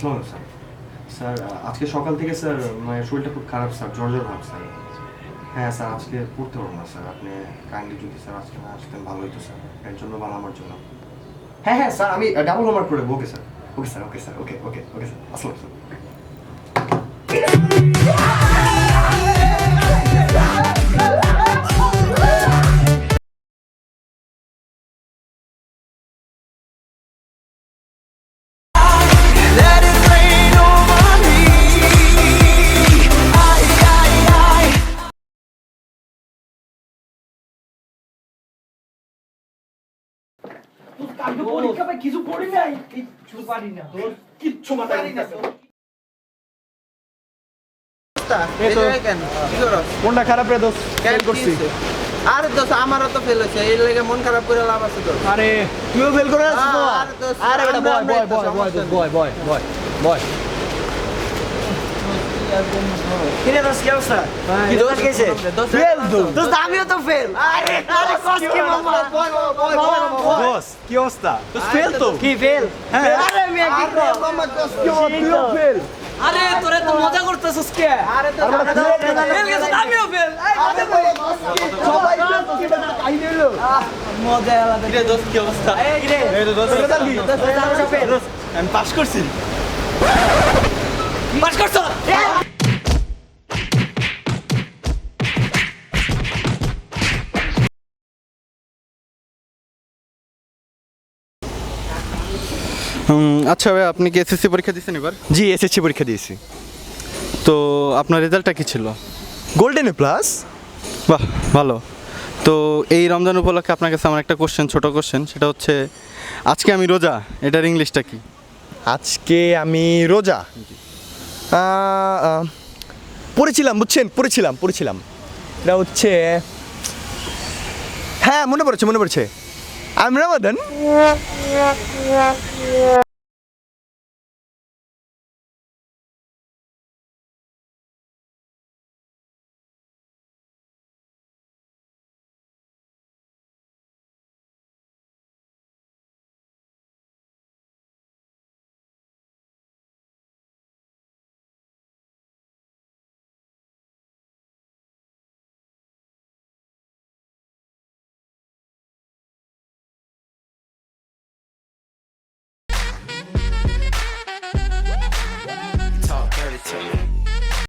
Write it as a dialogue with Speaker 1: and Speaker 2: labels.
Speaker 1: আসসালামু আলাইকুম sir. Sir আজকে সকাল থেকে স্যার মায়ের শরীরটা খুব খারাপ স্যার, জ্বর ভাব স্যার। হ্যাঁ স্যার, আজকে পড়তে পারবো না স্যার। আপনি কাইন্ডলি যদি স্যার আজকে না আসতেন ভালো হতো স্যার, এর জন্য ভালো আমার জন্য। হ্যাঁ হ্যাঁ স্যার, আমি ডাবল হোমওয়ার্ক করে দেবো। Okay sir, okay sir, okay sir, okay okay okay sir, আসসালামু আলাইকুম।
Speaker 2: আমি পরীক্ষা পাই কিছু পড়ি নাই, কিচ্ছু পারি না, কিচ্ছু মাথায় ঢুকতেছে না।
Speaker 3: কোনটা খারাপ রে দোস্ত? ফেল করছি।
Speaker 4: আরে দোস্ত আমারও তো ফেল হয়েছে, এই লেগে মন খারাপ করে লাভ আছে দোস্ত।
Speaker 3: আরে তুইও ফেল করে আসছিস তো?
Speaker 4: আরে দোস্ত,
Speaker 3: আরে বেটা বয়
Speaker 4: আমরা
Speaker 3: বয়
Speaker 4: একটা
Speaker 3: বয় বয়
Speaker 4: সমস্যা
Speaker 3: বয় বয় বয় বয়।
Speaker 2: কিরে দোস্ত, কি অবস্থা?
Speaker 3: কি দোস্ত গেছে? ফেল তো।
Speaker 2: দোস্ত আমিও তো ফেল। আরে আরে কস কি মামা?
Speaker 3: দোস্ত কি অবস্থা? দোস্ত ফেল তো।
Speaker 2: কি ফেল?
Speaker 3: হ্যাঁ।
Speaker 2: আরে আমি কি
Speaker 4: আরে মামা দোস্ত কি
Speaker 3: তুইও ফেল।
Speaker 2: আরে তোরে তো মজা করতেছিস কে?
Speaker 4: আরে দোস্ত
Speaker 2: ফেল গেছে, আমিও ফেল।
Speaker 4: আরে সবাই কি কাহিনী হলো?
Speaker 2: মজা আলাদা।
Speaker 3: কিরে দোস্ত কি অবস্থা?
Speaker 2: এই কিরে?
Speaker 3: এই তো দোস্ত
Speaker 2: দোস্ত আমি ফেল।
Speaker 3: আমি পাস করছি।
Speaker 2: পাস করছো?
Speaker 5: আচ্ছা ভাই, আপনি কি এসএসসি পরীক্ষা দিয়েছেন এবার?
Speaker 3: জি এসএসসি পরীক্ষা দিয়েছি।
Speaker 5: তো আপনার রেজাল্টটা কি ছিল?
Speaker 3: Golden plus.
Speaker 5: বাহ, ভালো। তো এই রমজান উপলক্ষে আপনার কাছে আমার একটা কোশ্চেন, ছোট কোশ্চেন, সেটা হচ্ছে আজকে আমি রোজা, এটার ইংলিশটা কি?
Speaker 3: আজকে আমি রোজা পড়েছিলাম, বুঝছেন, পড়েছিলাম এটা হচ্ছে, হ্যাঁ মনে পড়েছে। আমি রামাদান।